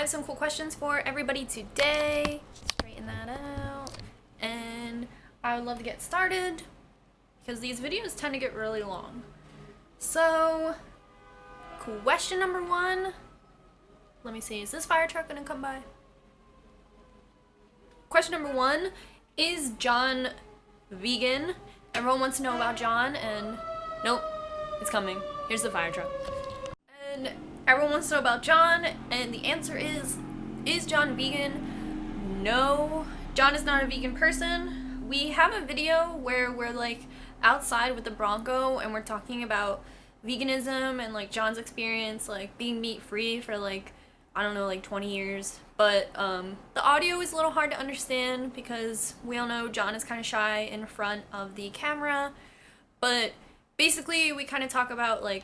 have some cool questions for everybody today. Straighten that out. And I would love to get started because these videos tend to get really long. So, question number one. Let me see, is this fire truck gonna come by? Question number one, is John vegan? Everyone wants to know about John, and nope, it's coming. Here's the fire truck. And everyone wants to know about John, and the answer is John vegan? No, John is not a vegan person. We have a video where we're like outside with the Bronco and we're talking about veganism and like John's experience like being meat free for like, I don't know, like 20 years. But the audio is a little hard to understand because we all know John is kind of shy in front of the camera. But basically we kind of talk about like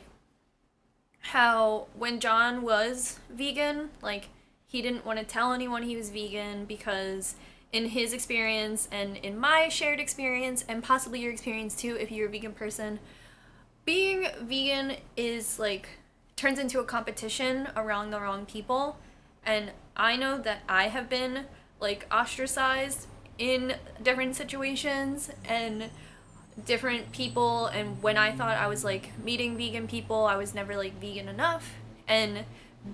how when John was vegan, like he didn't want to tell anyone he was vegan because in his experience and in my shared experience and possibly your experience too if you're a vegan person, being vegan is like turns into a competition around the wrong people. And I know that I have been like ostracized in different situations and different people, and when I thought I was like meeting vegan people, I was never like vegan enough. And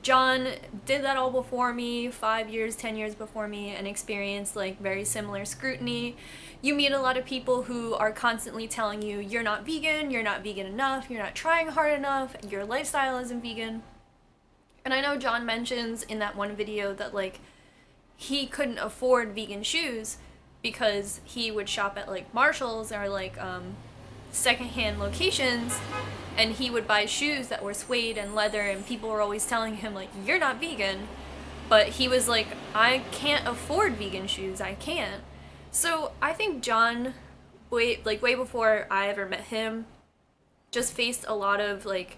John did that all before me, 5 years, 10 years before me, and experienced like very similar scrutiny. You meet a lot of people who are constantly telling you you're not vegan enough, you're not trying hard enough, your lifestyle isn't vegan. And I know John mentions in that one video that like he couldn't afford vegan shoes because he would shop at like Marshall's or like secondhand locations, and he would buy shoes that were suede and leather, and people were always telling him like you're not vegan, but he was like, I can't afford vegan shoes, I can't. So I think John, way before I ever met him, just faced a lot of like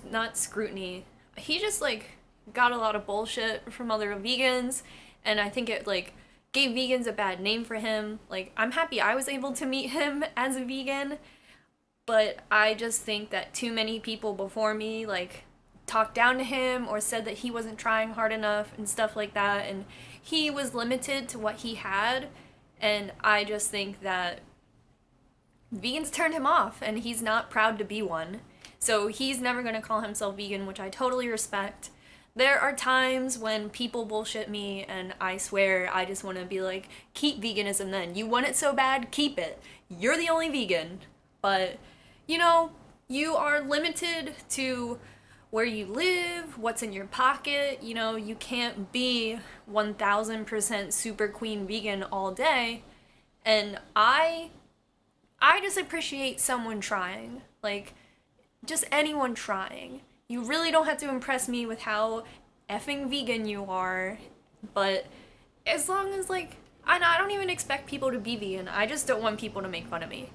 not scrutiny, he just like got a lot of bullshit from other vegans, and I think it like gave vegans a bad name for him. Like, I'm happy I was able to meet him as a vegan, but I just think that too many people before me like talked down to him or said that he wasn't trying hard enough and stuff like that, and he was limited to what he had. And I just think that vegans turned him off, and he's not proud to be one. So he's never going to call himself vegan, which I totally respect. There are times when people bullshit me, and I swear I just want to be like, keep veganism then. You want it so bad, keep it. You're the only vegan. But, you know, you are limited to where you live, what's in your pocket. You know, you can't be 1000% super queen vegan all day. And I just appreciate someone trying. Like, just anyone trying. You really don't have to impress me with how effing vegan you are, but as long as like, I don't even expect people to be vegan, I just don't want people to make fun of me.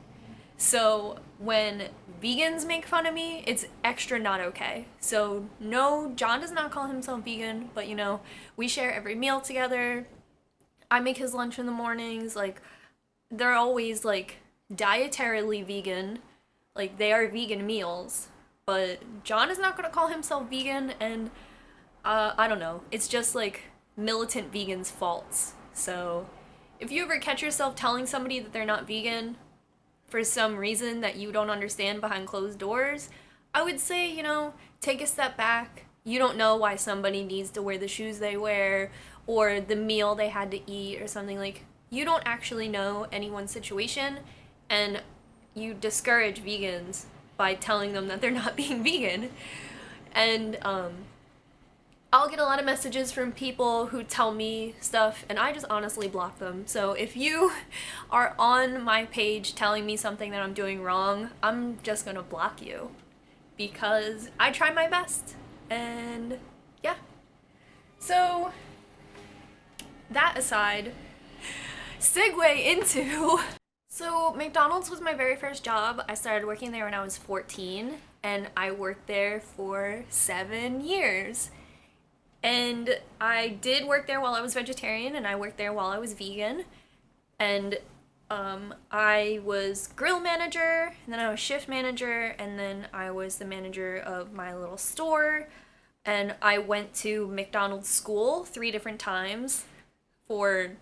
So when vegans make fun of me, it's extra not okay. So no, John does not call himself vegan, but you know, we share every meal together. I make his lunch in the mornings, like they're always like dietarily vegan, like they are vegan meals. But John is not going to call himself vegan, and I don't know, it's just like militant vegans' faults. So if you ever catch yourself telling somebody that they're not vegan for some reason that you don't understand behind closed doors, I would say, you know, take a step back. You don't know why somebody needs to wear the shoes they wear or the meal they had to eat or something. Like, you don't actually know anyone's situation, and you discourage vegans by telling them that they're not being vegan. And I'll get a lot of messages from people who tell me stuff, and I just honestly block them. So if you are on my page telling me something that I'm doing wrong, I'm just gonna block you because I try my best. And yeah. So that aside, segue into so McDonald's was my very first job. I started working there when I was 14, and I worked there for 7 years. And I did work there while I was vegetarian, and I worked there while I was vegan. And I was grill manager, and then I was shift manager, and then I was the manager of my little store. and I went to McDonald's school 3 different times for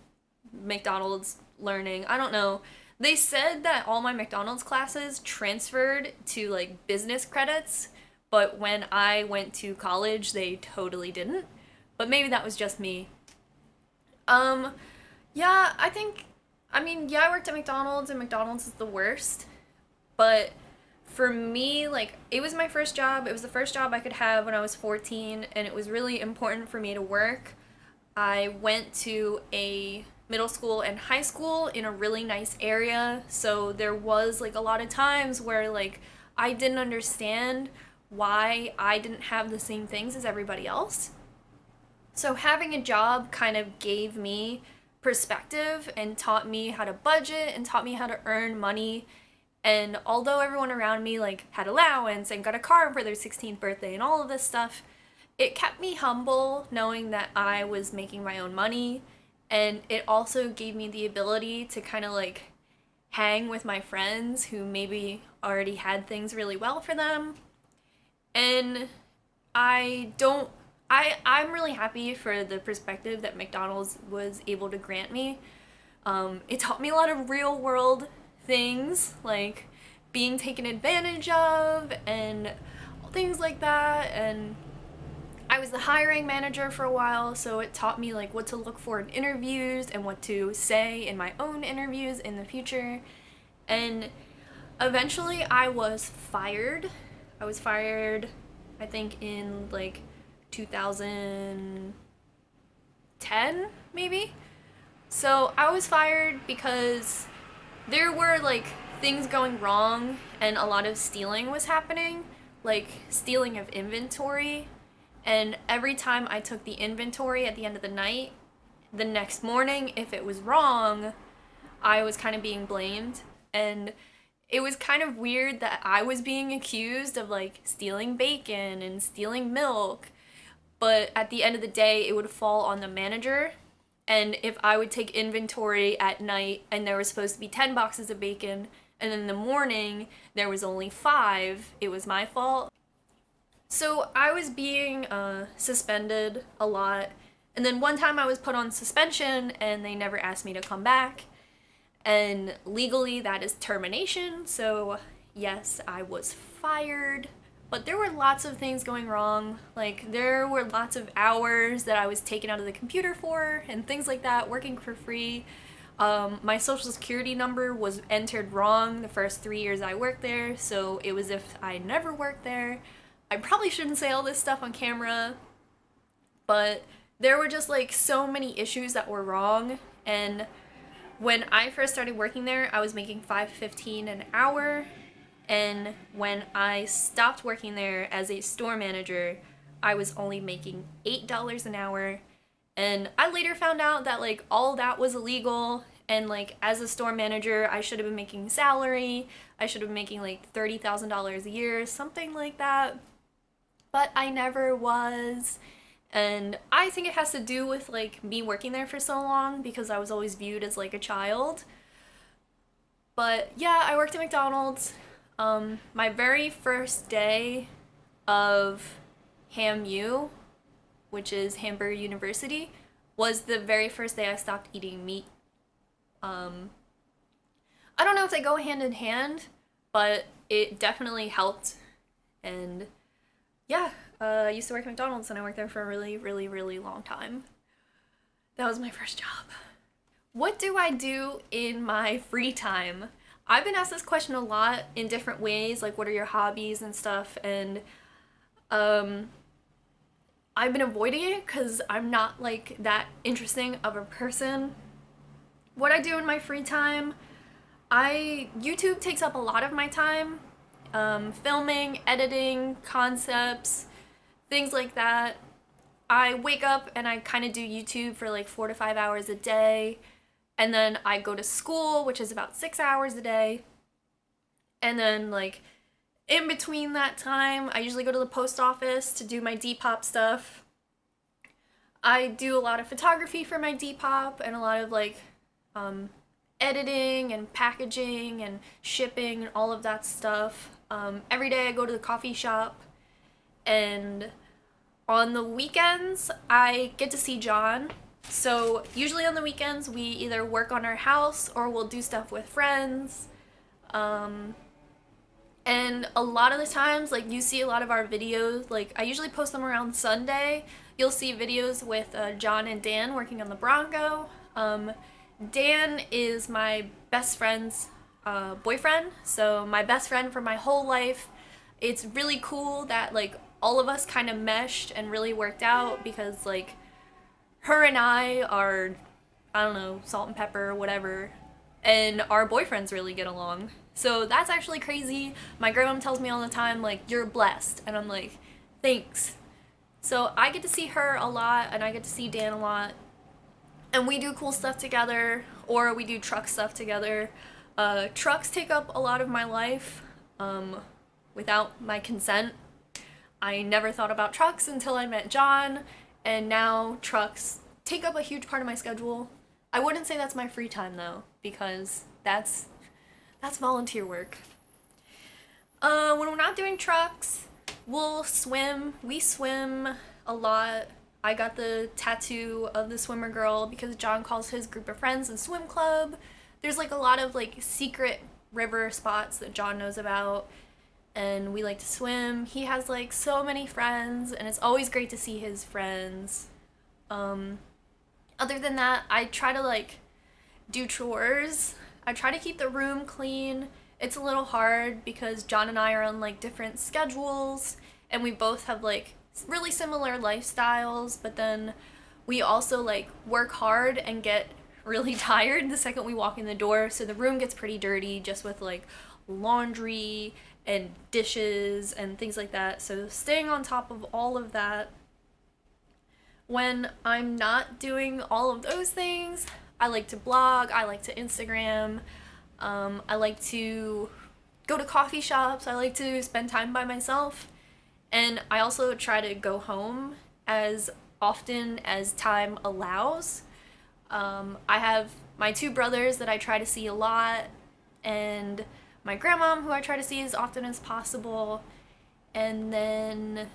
McDonald's learning. I don't know. They said that all my McDonald's classes transferred to like business credits, but when I went to college, they totally didn't. But maybe that was just me. Um, yeah, yeah, I worked at McDonald's and McDonald's is the worst. But for me, like, it was my first job. It was the first job I could have when I was 14, and it was really important for me to work. I went to a middle school and high school in a really nice area, so there was like a lot of times where like I didn't understand why I didn't have the same things as everybody else. So having a job kind of gave me perspective and taught me how to budget and taught me how to earn money. And although everyone around me like had allowance and got a car for their 16th birthday and all of this stuff, it kept me humble knowing that I was making my own money, and it also gave me the ability to kind of like hang with my friends who maybe already had things really well for them. And I don't I'm really happy for the perspective that McDonald's was able to grant me. It taught me a lot of real world things, like being taken advantage of and things like that. And I was the hiring manager for a while, so it taught me like what to look for in interviews and what to say in my own interviews in the future. And eventually I was fired. I was fired, I think, in like 2010, maybe? So I was fired because there were like things going wrong and a lot of stealing was happening, like stealing of inventory. And every time I took the inventory at the end of the night, the next morning, if it was wrong, I was kind of being blamed. And it was kind of weird that I was being accused of like stealing bacon and stealing milk. But at the end of the day, it would fall on the manager. And if I would take inventory at night and there was supposed to be 10 boxes of bacon, and in the morning there was only 5, it was my fault. So I was being suspended a lot. And then one time I was put on suspension and they never asked me to come back. And legally that is termination. So yes, I was fired. But there were lots of things going wrong. Like, there were lots of hours that I was taken out of the computer for and things like that, working for free. My social security number was entered wrong the first 3 years I worked there, so it was if I never worked there. I probably shouldn't say all this stuff on camera, but there were just like so many issues that were wrong. And when I first started working there, I was making $5.15 an hour. And when I stopped working there as a store manager, I was only making $8 an hour. And I later found out that like all that was illegal, and like as a store manager, I should have been making salary. I should have been making like $30,000 a year, something like that. But I never was. And I think it has to do with like me working there for so long because I was always viewed as like a child. But yeah, I worked at McDonald's. My very first day of HAMU, which is Hamburger University, was the very first day I stopped eating meat. I don't know if they go hand in hand, but it definitely helped. And yeah, I used to work at McDonald's and I worked there for a really, really, really long time. That was my first job. What do I do in my free time? I've been asked this question a lot in different ways, like what are your hobbies and stuff, and I've been avoiding it because I'm not like that interesting of a person. What I do in my free time, YouTube takes up a lot of my time. Filming, editing, concepts, things like that. I wake up and I kind of do YouTube for like 4 to 5 hours a day. And then I go to school, which is about 6 hours a day. And then like in between that time, I usually go to the post office to do my Depop stuff. I do a lot of photography for my Depop and a lot of like editing and packaging and shipping and all of that stuff. Every day I go to the coffee shop and On the weekends, I get to see John. So usually on the weekends, we either work on our house or we'll do stuff with friends. And a lot of the times, like, you see a lot of our videos, like, I usually post them around Sunday. You'll see videos with John and Dan working on the Bronco. Dan is my best friend's boyfriend, so my best friend for my whole life. It's really cool that, like, all of us kind of meshed and really worked out because, like, her and I are, I don't know, salt and pepper or whatever, and our boyfriends really get along. So that's actually crazy. My grandma tells me all the time, like, you're blessed, and I'm like, thanks. So I get to see her a lot, and I get to see Dan a lot, and we do cool stuff together, or we do truck stuff together. Trucks take up a lot of my life without my consent. I never thought about trucks until I met John, and now trucks take up a huge part of my schedule. I wouldn't say that's my free time though, because that's volunteer work. When we're not doing trucks, we'll swim. We swim a lot. I got the tattoo of the swimmer girl because John calls his group of friends the swim club. There's like a lot of like secret river spots that John knows about, and we like to swim. He has like so many friends, and it's always great to see his friends. Other than that, I try to like do chores. I try to keep the room clean. It's a little hard because John and I are on like different schedules, and we both have like really similar lifestyles, but then we also like work hard and get really tired the second we walk in the door, so the room gets pretty dirty just with like laundry and dishes and things like that. So staying on top of all of that. When I'm not doing all of those things, I like to blog, I like to Instagram, I like to go to coffee shops, I like to spend time by myself, and I also try to go home as often as time allows. I have my two brothers that I try to see a lot, and my grandmom who I try to see as often as possible, and then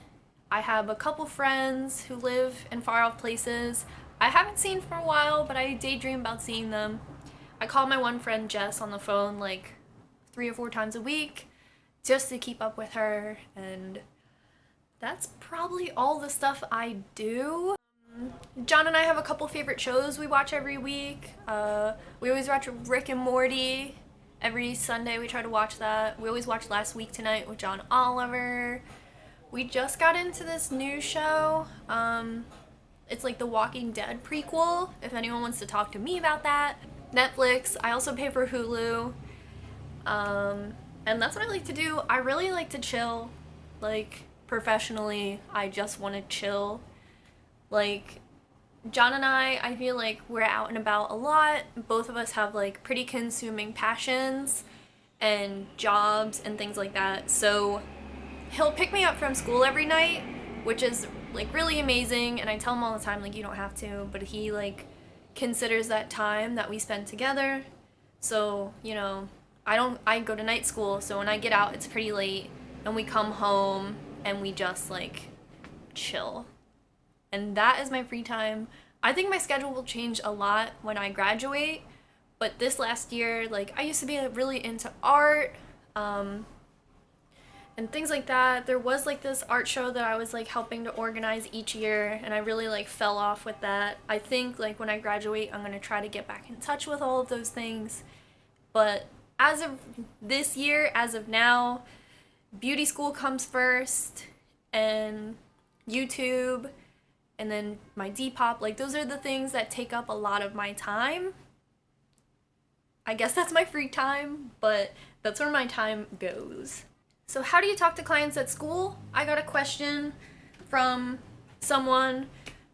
I have a couple friends who live in far off places I haven't seen for a while, but I daydream about seeing them. I call my one friend Jess on the phone like 3 or 4 times a week just to keep up with her, and that's probably all the stuff I do. John and I have a couple favorite shows we watch every week. We always watch Rick and Morty. Every Sunday we try to watch that. We always watch Last Week Tonight with John Oliver. We just got into this new show. It's like the Walking Dead prequel, if anyone wants to talk to me about that. Netflix. I also pay for Hulu. And that's what I like to do. I really like to chill. Like, professionally, I just want to chill. Like, John and I feel like we're out and about a lot. Both of us have like pretty consuming passions and jobs and things like that. So he'll pick me up from school every night, which is like really amazing, and I tell him all the time like, you don't have to, but he like considers that time that we spend together. So, you know, I go to night school, so when I get out it's pretty late, and we come home and we just like chill. And that is my free time. I think my schedule will change a lot when I graduate, but this last year, like, I used to be really into art, and things like that. There was like this art show that I was like helping to organize each year, and I really like fell off with that. I think like when I graduate, I'm gonna try to get back in touch with all of those things. But as of this year, as of now, beauty school comes first, and YouTube, and then my Depop. Like, those are the things that take up a lot of my time. I guess that's my free time, but that's where my time goes. So how do you talk to clients at school? I got a question from someone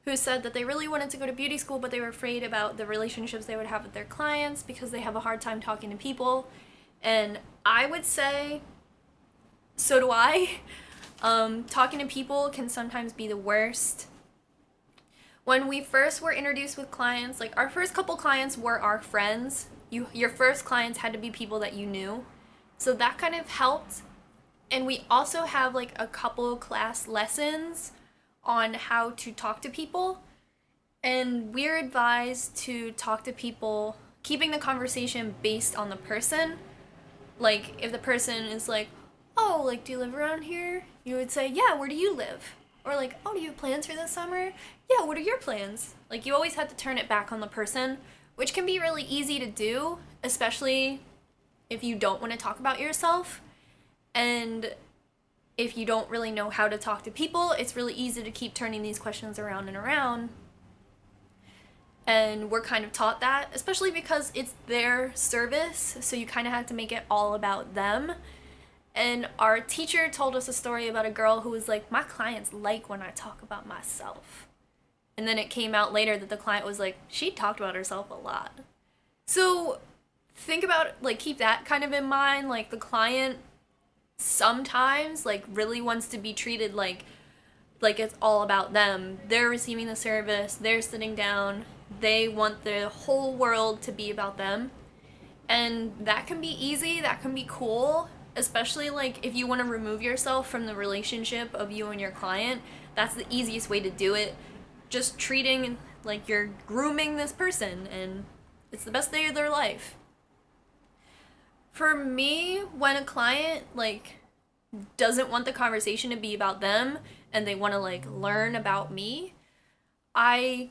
who said that they really wanted to go to beauty school, but they were afraid about the relationships they would have with their clients because they have a hard time talking to people. And I would say, so do I. Talking to people can sometimes be the worst. When we first were introduced with clients, like our first couple clients were our friends. Your first clients had to be people that you knew. So that kind of helped. And we also have like a couple class lessons on how to talk to people, and we're advised to talk to people keeping the conversation based on the person. Like, if the person is like, oh, like, do you live around here? You would say, yeah, where do you live? Or like, oh, do you have plans for this summer? Yeah, what are your plans? Like, you always have to turn it back on the person, which can be really easy to do, especially if you don't want to talk about yourself. And if you don't really know how to talk to people, it's really easy to keep turning these questions around and around. And we're kind of taught that, especially because it's their service, so you kind of have to make it all about them. And our teacher told us a story about a girl who was like, my clients like when I talk about myself. And then it came out later that the client was like, she talked about herself a lot. So think about, like, keep that kind of in mind. Like, the client sometimes, like, really wants to be treated like it's all about them. They're receiving the service, they're sitting down, they want the whole world to be about them. And that can be easy, that can be cool, especially like if you want to remove yourself from the relationship of you and your client. That's the easiest way to do it. Just treating like you're grooming this person, and it's the best day of their life. For me, when a client like doesn't want the conversation to be about them and they want to like learn about me, I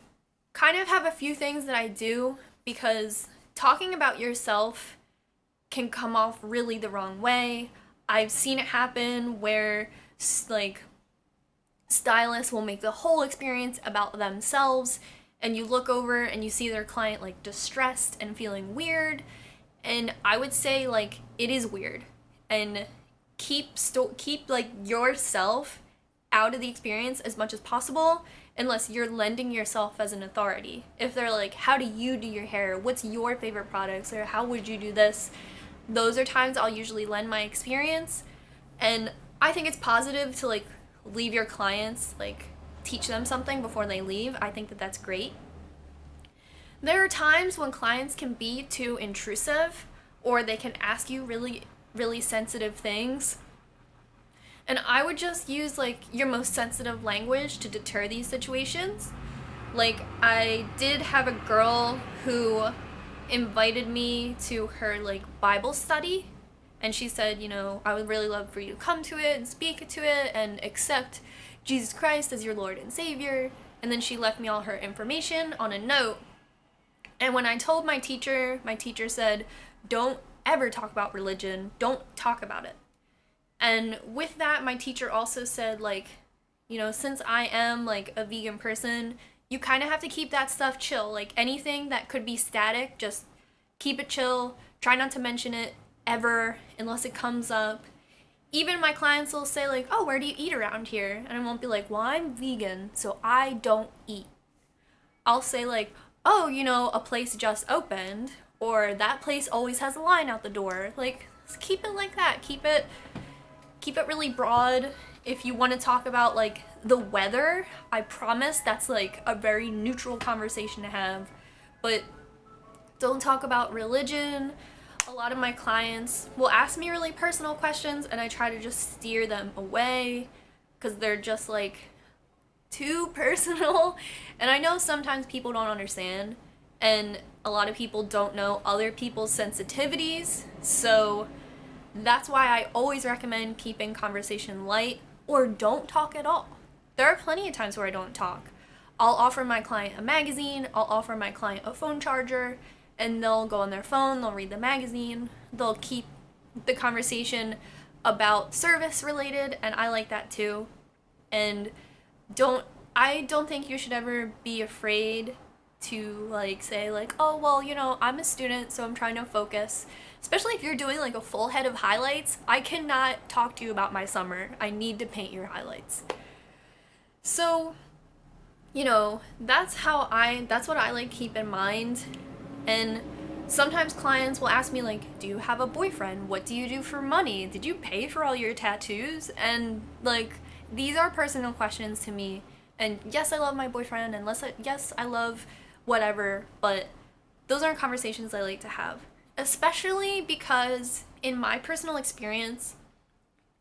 kind of have a few things that I do, because talking about yourself can come off really the wrong way. I've seen it happen where like stylists will make the whole experience about themselves, and you look over and you see their client like distressed and feeling weird. And I would say like it is weird, and keep like yourself out of the experience as much as possible, unless you're lending yourself as an authority. If they're like, how do you do your hair? What's your favorite products? Or how would you do this? Those are times I'll usually lend my experience. And I think it's positive to like leave your clients, like teach them something before they leave. I think that that's great. There are times when clients can be too intrusive, or they can ask you really, really sensitive things. And I would just use like your most sensitive language to deter these situations. Like, I did have a girl who invited me to her like Bible study, and she said, you know, I would really love for you to come to it and speak to it and accept Jesus Christ as your Lord and Savior. And then she left me all her information on a note. And when I told my teacher said, don't ever talk about religion, don't talk about it. And with that, my teacher also said, like, you know, since I am like a vegan person, you kind of have to keep that stuff chill. Like, anything that could be static, just keep it chill. Try not to mention it ever unless it comes up. Even my clients will say like, oh, where do you eat around here? And I won't be like, well, I'm vegan, so I don't eat. I'll say like, oh, you know, a place just opened, or that place always has a line out the door. Like, keep it like that. Keep it really broad. If you want to talk about like the weather, I promise that's like a very neutral conversation to have. But don't talk about religion. A lot of my clients will ask me really personal questions, and I try to just steer them away because they're just like too personal. And I know sometimes people don't understand, and a lot of people don't know other people's sensitivities, so that's why I always recommend keeping conversation light, or don't talk at all. There are plenty of times where I don't talk. I'll offer my client a magazine, I'll offer my client a phone charger, and they'll go on their phone, they'll read the magazine, they'll keep the conversation about service related, and I like that too. And I don't think you should ever be afraid to like say like, oh, well, you know, I'm a student, so I'm trying to focus. Especially if you're doing like a full head of highlights, I cannot talk to you about my summer. I need to paint your highlights. So, you know, that's what I like keep in mind. And sometimes clients will ask me like, do you have a boyfriend? What do you do for money? Did you pay for all your tattoos? And like, these are personal questions to me. And yes, I love my boyfriend, and yes, I love whatever, but those aren't conversations I like to have. Especially because in my personal experience,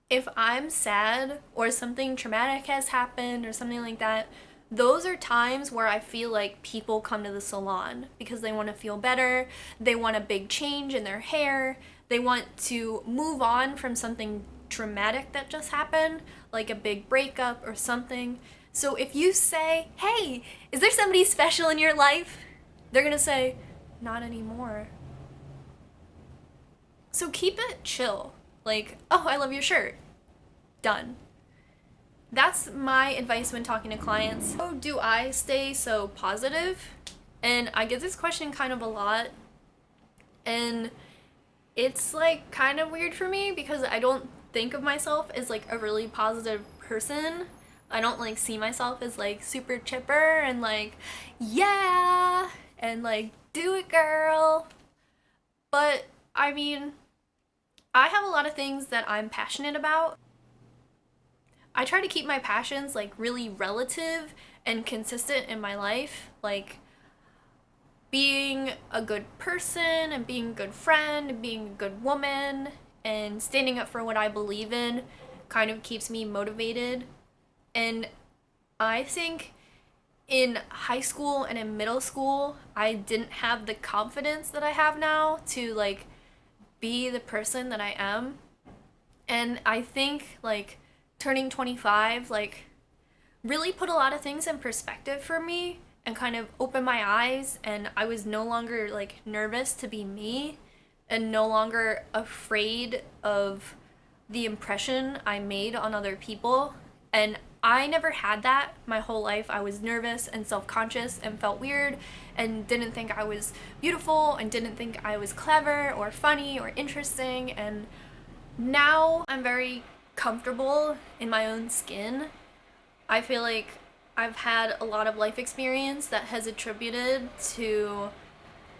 if I'm sad or something traumatic has happened or something like that, those are times where I feel like people come to the salon because they want to feel better, they want a big change in their hair, they want to move on from something traumatic that just happened, like a big breakup or something. So if you say, hey, is there somebody special in your life? They're gonna say, not anymore. So keep it chill. Like, oh, I love your shirt. Done. That's my advice when talking to clients. How do I stay so positive? And I get this question kind of a lot. And it's like kind of weird for me because I don't think of myself as like a really positive person. I don't like see myself as like super chipper and like, yeah, and like, do it, girl. But I mean, I have a lot of things that I'm passionate about. I try to keep my passions like really relative and consistent in my life, like being a good person and being a good friend and being a good woman and standing up for what I believe in kind of keeps me motivated. And I think in high school and in middle school, I didn't have the confidence that I have now to like be the person that I am. And I think like turning 25 like really put a lot of things in perspective for me and kind of opened my eyes, and I was no longer like nervous to be me and no longer afraid of the impression I made on other people. And I never had that my whole life. I was nervous and self-conscious and felt weird and didn't think I was beautiful and didn't think I was clever or funny or interesting. And now I'm very comfortable in my own skin. I feel like I've had a lot of life experience that has attributed to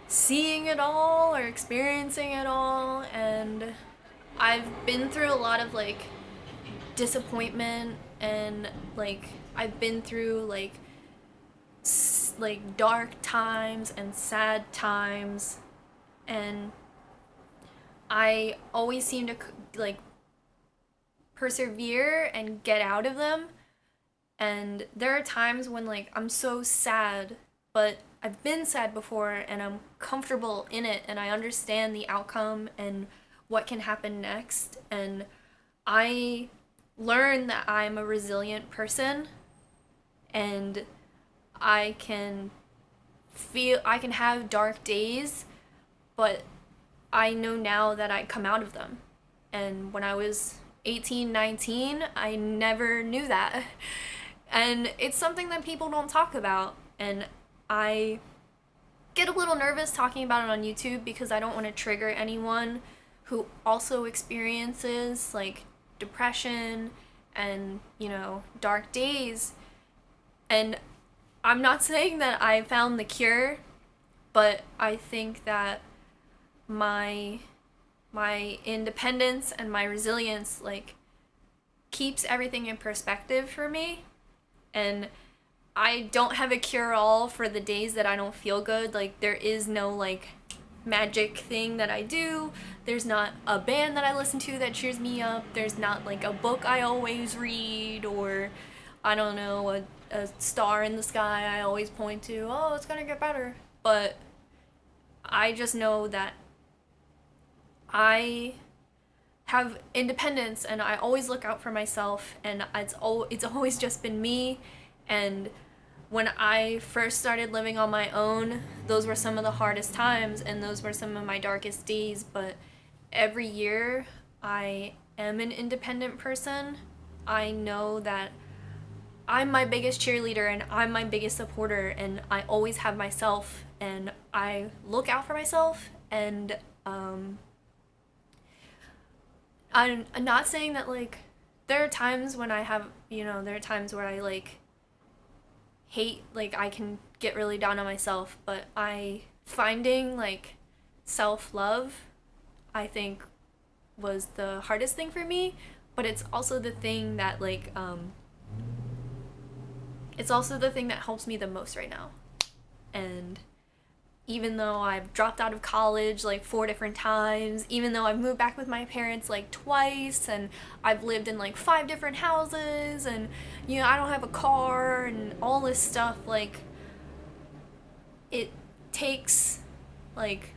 seeing it all or experiencing it all, and I've been through a lot of like disappointment, and like I've been through like dark times and sad times, and I always seem to like persevere and get out of them. And there are times when like I'm so sad, but I've been sad before and I'm comfortable in it and I understand the outcome and what can happen next, and I learn that I'm a resilient person and I can have dark days, but I know now that I come out of them. And when I was 18, 19, I never knew that. And it's something that people don't talk about. And I get a little nervous talking about it on YouTube because I don't want to trigger anyone who also experiences like depression and, you know, dark days. And I'm not saying that I found the cure, but I think that my independence and my resilience like keeps everything in perspective for me. And I don't have a cure-all for the days that I don't feel good. Like, there is no like magic thing that I do. There's not a band that I listen to that cheers me up. There's not like a book I always read, or I don't know, a star in the sky I always point to. Oh, it's gonna get better. But I just know that I have independence and I always look out for myself, and it's always just been me. And when I first started living on my own, those were some of the hardest times and those were some of my darkest days, but every year I am an independent person. I know that I'm my biggest cheerleader and I'm my biggest supporter, and I always have myself and I look out for myself. And I'm not saying that like there are times when I have, you know, there are times where I like hate, like I can get really down on myself, but finding like self-love, I think was the hardest thing for me, but it's also the thing that like it's also the thing that helps me the most right now. And even though I've dropped out of college like 4 different times, even though I've moved back with my parents like twice, and I've lived in like 5 different houses, and you know, I don't have a car and all this stuff, like it takes like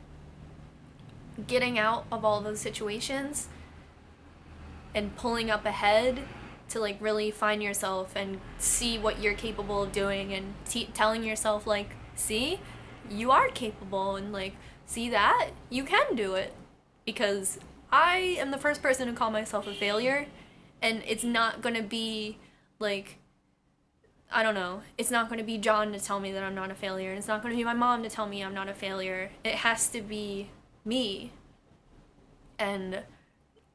getting out of all those situations and pulling up ahead to like really find yourself and see what you're capable of doing, and telling yourself like, see, you are capable, and like, see that you can do it. Because I am the first person to call myself a failure, and it's not gonna be like, I don't know, it's not gonna be John to tell me that I'm not a failure, and it's not gonna be my mom to tell me I'm not a failure. It has to be me. And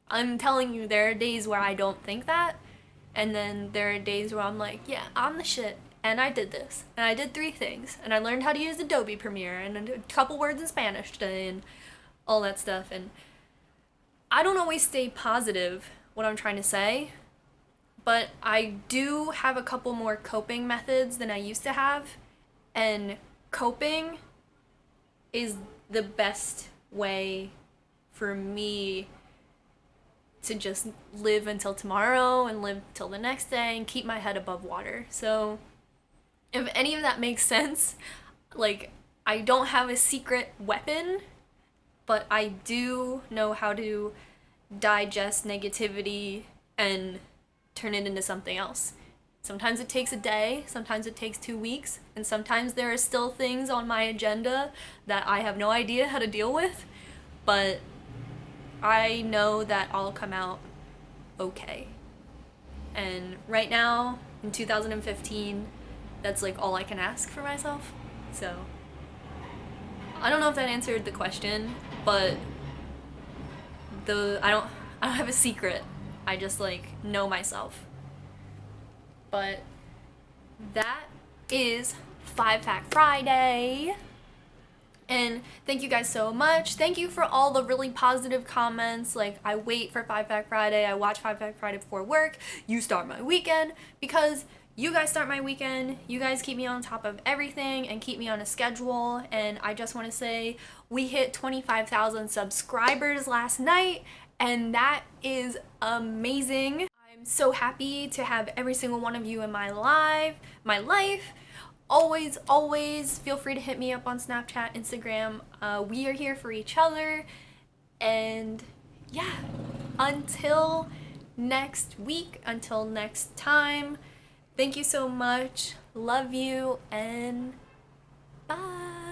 I'm telling you, there are days where I don't think that, and then there are days where I'm like, yeah, I'm the shit, and I did this, and I did 3 things, and I learned how to use Adobe Premiere, and a couple words in Spanish today, and all that stuff. And I don't always stay positive, what I'm trying to say, but I do have a couple more coping methods than I used to have, and coping is the best way for me to just live until tomorrow and live till the next day and keep my head above water. So if any of that makes sense, like, I don't have a secret weapon, but I do know how to digest negativity and turn it into something else. Sometimes it takes a day, sometimes it takes 2 weeks, and sometimes there are still things on my agenda that I have no idea how to deal with, but I know that I'll come out okay. And right now, in 2015, that's like all I can ask for myself. So I don't know if that answered the question, but I don't have a secret. I just like know myself. But that is 5 Fact Friday. And thank you guys so much. Thank you for all the really positive comments. Like, I wait for 5 Fact Friday. I watch 5 Fact Friday before work. You start my weekend, because you guys start my weekend. You guys keep me on top of everything and keep me on a schedule. And I just want to say, we hit 25,000 subscribers last night, and that is amazing. I'm so happy to have every single one of you in my life. Always feel free to hit me up on Snapchat, Instagram. We are here for each other. And yeah, until next week, until next time, thank you so much. Love you, and bye.